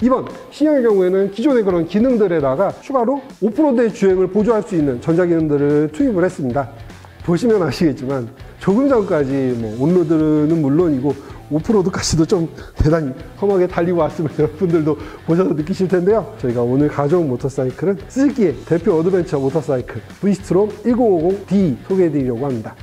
이번 신형의 경우에는 기존의 그런 기능들에다가 추가로 오프로드의 주행을 보조할 수 있는 전자기능들을 투입을 했습니다. 보시면 아시겠지만 조금 전까지 온로드는 물론이고 오프로드까지도 좀 대단히 험하게 달리고 왔으면 여러분들도 보셔서 느끼실 텐데요. 저희가 오늘 가져온 모터사이클은 스즈키의 대표 어드벤처 모터사이클 V-스트롬 1050D 소개해드리려고 합니다.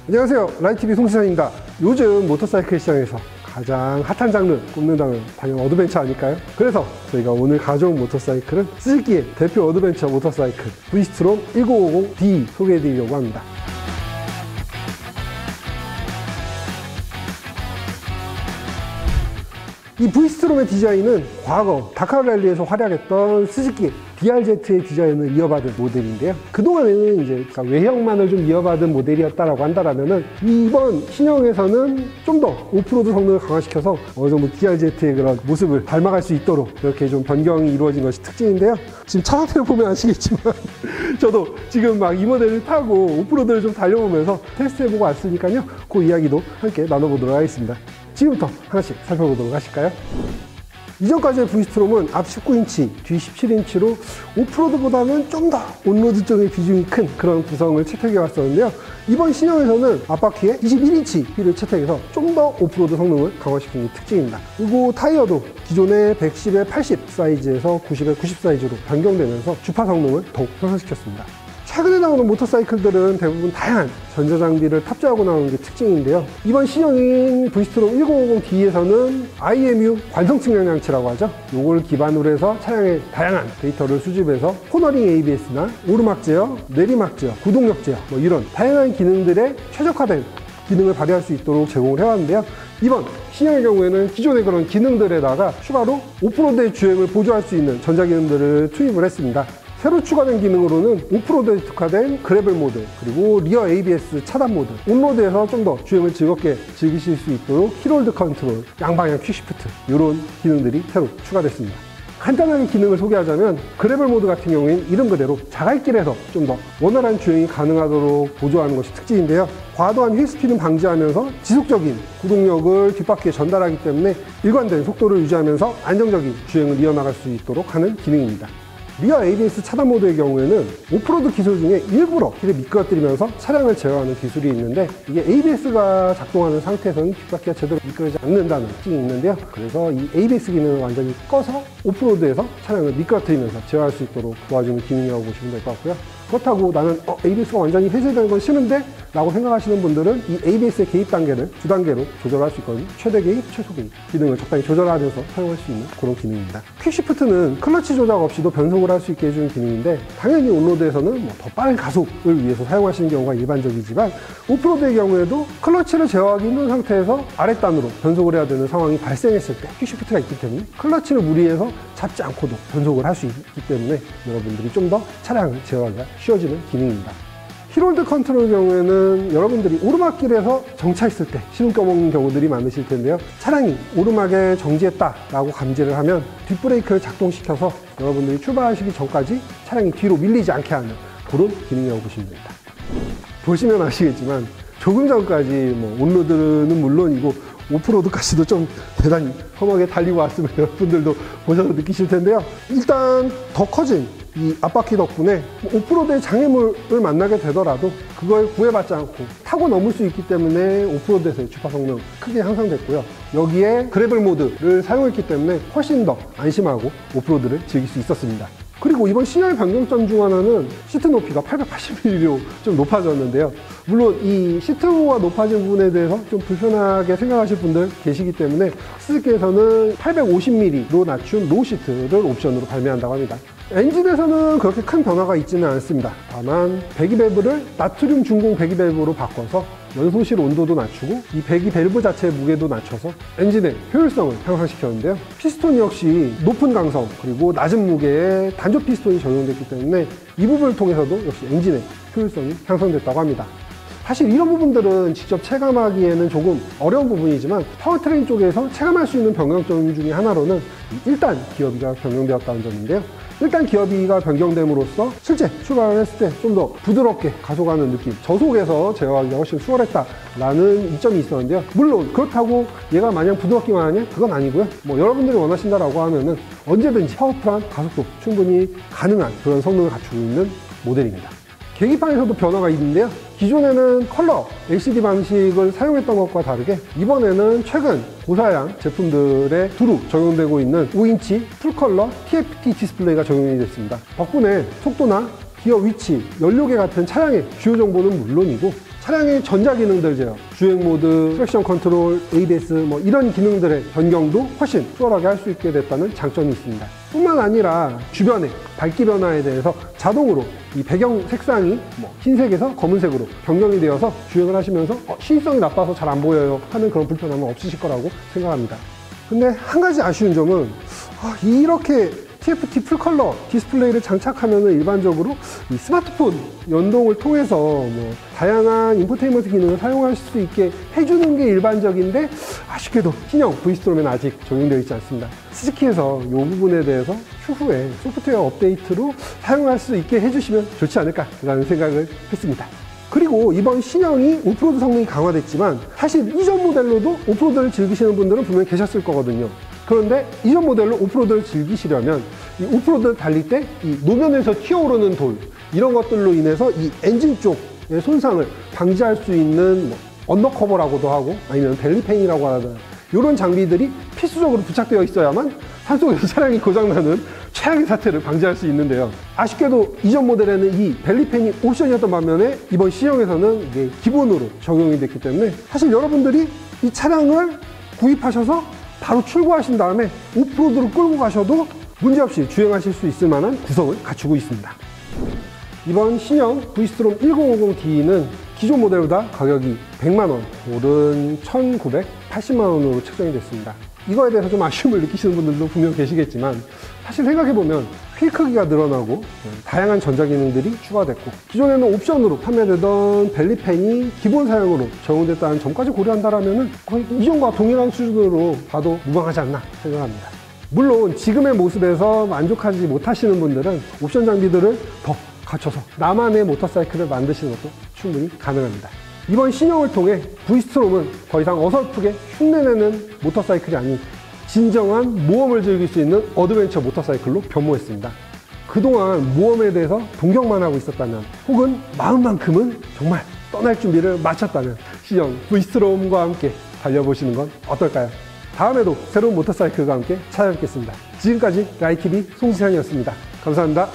안녕하세요, 라이TV 송시장입니다. 요즘 모터사이클 시장에서 가장 핫한 장르 꼽는다면 당연 어드벤처 아닐까요? 그래서 저희가 오늘 가져온 모터사이클은 스즈키의 대표 어드벤처 모터사이클 V-스트롬 1050D 소개해드리려고 합니다. 이 V-스트롬의 디자인은 과거 다카르 랠리에서 활약했던 스즈키 DRZ의 디자인을 이어받은 모델인데요. 그동안에는 이제 외형만을 좀 이어받은 모델이었다라고 한다면은 이번 신형에서는 좀 더 오프로드 성능을 강화시켜서 어느 정도 DRZ의 그런 모습을 닮아갈 수 있도록 이렇게 좀 변경이 이루어진 것이 특징인데요. 지금 차 상태를 보면 아시겠지만 저도 지금 막 이 모델을 타고 오프로드를 좀 달려보면서 테스트해보고 왔으니까요. 그 이야기도 함께 나눠보도록 하겠습니다. 지금부터 하나씩 살펴보도록 하실까요? 이전까지의 V-스트롬은 앞 19인치, 뒤 17인치로 오프로드보다는 좀 더 온로드 쪽의 비중이 큰 그런 구성을 채택해 왔었는데요. 이번 신형에서는 앞바퀴에 21인치 휠을 채택해서 좀 더 오프로드 성능을 강화시킨 게 특징입니다. 그리고 타이어도 기존의 110에 80 사이즈에서 90에 90 사이즈로 변경되면서 주파 성능을 더욱 향상시켰습니다. 최근에 나오는 모터사이클들은 대부분 다양한 전자장비를 탑재하고 나오는 게 특징인데요. 이번 신형인 V-스트롬 1050D에서는 IMU 관성 측량 장치라고 하죠. 이걸 기반으로 해서 차량의 다양한 데이터를 수집해서 코너링 ABS나 오르막 제어, 내리막 제어, 구동력 제어 이런 다양한 기능들의 최적화된 기능을 발휘할 수 있도록 제공을 해왔는데요. 이번 신형의 경우에는 기존의 그런 기능들에다가 추가로 오프로드의 주행을 보조할 수 있는 전자기능들을 투입을 했습니다. 새로 추가된 기능으로는 오프로드에 특화된 그래벨 모드, 그리고 리어 ABS 차단 모드, 온로드에서 좀 더 주행을 즐겁게 즐기실 수 있도록 힐홀드 컨트롤, 양방향 퀵시프트 이런 기능들이 새로 추가됐습니다. 간단하게 기능을 소개하자면 그래벨 모드 같은 경우에는 이름 그대로 자갈길에서 좀 더 원활한 주행이 가능하도록 보조하는 것이 특징인데요. 과도한 휠스피는 방지하면서 지속적인 구동력을 뒷바퀴에 전달하기 때문에 일관된 속도를 유지하면서 안정적인 주행을 이어나갈 수 있도록 하는 기능입니다. 리어 ABS 차단 모드의 경우에는 오프로드 기술 중에 일부러 휠을 미끄러뜨리면서 차량을 제어하는 기술이 있는데, 이게 ABS가 작동하는 상태에서는 뒷바퀴가 제대로 미끄러지지 않는다는 특징이 있는데요. 그래서 이 ABS 기능을 완전히 꺼서 오프로드에서 차량을 미끄러뜨리면서 제어할 수 있도록 도와주는 기능이라고 보시면 될 것 같고요. 그렇다고 나는 ABS가 완전히 해제되는 건 싫은데? 라고 생각하시는 분들은 이 ABS의 개입 단계를 두 단계로 조절할 수 있거든요. 최대 개입, 최소 개입 기능을 적당히 조절하면서 사용할 수 있는 그런 기능입니다. 퀵시프트는 클러치 조작 없이도 변속을 할 수 있게 해주는 기능인데, 당연히 온로드에서는 더 빠른 가속을 위해서 사용하시는 경우가 일반적이지만 오프로드의 경우에도 클러치를 제어하기 힘든 상태에서 아랫단으로 변속을 해야 되는 상황이 발생했을 때 퀵시프트가 있기 때문에 클러치를 무리해서 잡지 않고도 변속을 할 수 있기 때문에 여러분들이 좀 더 차량을 제어하기가 쉬워지는 기능입니다. 힐홀드 컨트롤 경우에는 여러분들이 오르막길에서 정차했을 때 시동 껴먹는 경우들이 많으실 텐데요. 차량이 오르막에 정지했다라고 감지를 하면 뒷브레이크를 작동시켜서 여러분들이 출발하시기 전까지 차량이 뒤로 밀리지 않게 하는 그런 기능이라고 보시면 됩니다. 보시면 아시겠지만 조금 전까지 온로드는 물론이고 오프로드까지도 좀 대단히 험하게 달리고 왔으면 여러분들도 보셔서 느끼실 텐데요. 일단 더 커진 이 앞바퀴 덕분에 오프로드의 장애물을 만나게 되더라도 그걸 구애받지 않고 타고 넘을 수 있기 때문에 오프로드에서의 주파 성능 크게 향상됐고요. 여기에 그래벨 모드를 사용했기 때문에 훨씬 더 안심하고 오프로드를 즐길 수 있었습니다. 그리고 이번 신형의 변경점 중 하나는 시트 높이가 880mm로 좀 높아졌는데요. 물론 이 시트가 높아진 부분에 대해서 좀 불편하게 생각하실 분들 계시기 때문에 스즈키에서는 850mm로 낮춘 로우 시트를 옵션으로 발매한다고 합니다. 엔진에서는 그렇게 큰 변화가 있지는 않습니다. 다만 배기 밸브를 나트륨 중공 배기 밸브로 바꿔서 연소실 온도도 낮추고 이 배기 밸브 자체의 무게도 낮춰서 엔진의 효율성을 향상시켰는데요. 피스톤 역시 높은 강성 그리고 낮은 무게의 단조 피스톤이 적용됐기 때문에 이 부분을 통해서도 역시 엔진의 효율성이 향상됐다고 합니다. 사실 이런 부분들은 직접 체감하기에는 조금 어려운 부분이지만 파워트레인 쪽에서 체감할 수 있는 변경점 중에 하나로는 1단 기어비가 변경되었다는 점인데요. 일단 기어비가 변경됨으로써 실제 출발을 했을 때 좀 더 부드럽게 가속하는 느낌, 저속에서 제어하기가 훨씬 수월했다라는 이점이 있었는데요. 물론 그렇다고 얘가 마냥 부드럽기만 하냐? 그건 아니고요. 뭐 여러분들이 원하신다라고 하면은 언제든지 파워풀한 가속도 충분히 가능한 그런 성능을 갖추고 있는 모델입니다. 계기판에서도 변화가 있는데요. 기존에는 컬러 LCD 방식을 사용했던 것과 다르게 이번에는 최근 고사양 제품들에 두루 적용되고 있는 5인치 풀컬러 TFT 디스플레이가 적용이 됐습니다. 덕분에 속도나 기어 위치, 연료계 같은 차량의 주요 정보는 물론이고 차량의 전자기능들 제어, 주행모드, 트랙션 컨트롤, ABS 뭐 이런 기능들의 변경도 훨씬 수월하게 할 수 있게 됐다는 장점이 있습니다. 뿐만 아니라 주변의 밝기 변화에 대해서 자동으로 이 배경 색상이 뭐 흰색에서 검은색으로 변경이 되어서 주행을 하시면서 시인성이 나빠서 잘 안 보여요 하는 그런 불편함은 없으실 거라고 생각합니다. 근데 한 가지 아쉬운 점은 이렇게 TFT 풀컬러 디스플레이를 장착하면 일반적으로 이 스마트폰 연동을 통해서 뭐 다양한 인포테인먼트 기능을 사용할 수 있게 해주는 게 일반적인데 아쉽게도 신형 V스트롬에는 아직 적용되어 있지 않습니다. 스즈키에서 이 부분에 대해서 추후에 소프트웨어 업데이트로 사용할 수 있게 해주시면 좋지 않을까라는 생각을 했습니다. 그리고 이번 신형이 오프로드 성능이 강화됐지만 사실 이전 모델로도 오프로드를 즐기시는 분들은 분명히 계셨을 거거든요. 그런데 이전 모델로 오프로드를 즐기시려면 이 오프로드를 달릴 때 이 노면에서 튀어오르는 돌 이런 것들로 인해서 이 엔진 쪽의 손상을 방지할 수 있는 뭐 언더커버라고도 하고 아니면 벨리펜이라고 하는 이런 장비들이 필수적으로 부착되어 있어야만 산속에서 차량이 고장나는 최악의 사태를 방지할 수 있는데요. 아쉽게도 이전 모델에는 이 벨리펜이 옵션이었던 반면에 이번 시형에서는 이게 기본으로 적용이 됐기 때문에 사실 여러분들이 이 차량을 구입하셔서 바로 출고하신 다음에 오프로드로 끌고 가셔도 문제없이 주행하실 수 있을 만한 구성을 갖추고 있습니다. 이번 신형 V스트롬 1050D는 기존 모델보다 가격이 100만원 오른 1980만원으로 책정이 됐습니다. 이거에 대해서 좀 아쉬움을 느끼시는 분들도 분명 계시겠지만 사실 생각해보면 휠 크기가 늘어나고 다양한 전자기능들이 추가됐고 기존에는 옵션으로 판매되던 벨리펜이 기본 사양으로 적용됐다는 점까지 고려한다면 거의 이전과 동일한 수준으로 봐도 무방하지 않나 생각합니다. 물론 지금의 모습에서 만족하지 못하시는 분들은 옵션 장비들을 더 갖춰서 나만의 모터사이클을 만드시는 것도 충분히 가능합니다. 이번 신형을 통해 V스트롬은 더 이상 어설프게 흉내내는 모터사이클이 아닌 진정한 모험을 즐길 수 있는 어드벤처 모터사이클로 변모했습니다. 그동안 모험에 대해서 동경만 하고 있었다면 혹은 마음만큼은 정말 떠날 준비를 마쳤다면 신형 V스트롬과 함께 달려보시는 건 어떨까요? 다음에도 새로운 모터사이클과 함께 찾아뵙겠습니다. 지금까지 라이TV 송지현이었습니다. 감사합니다.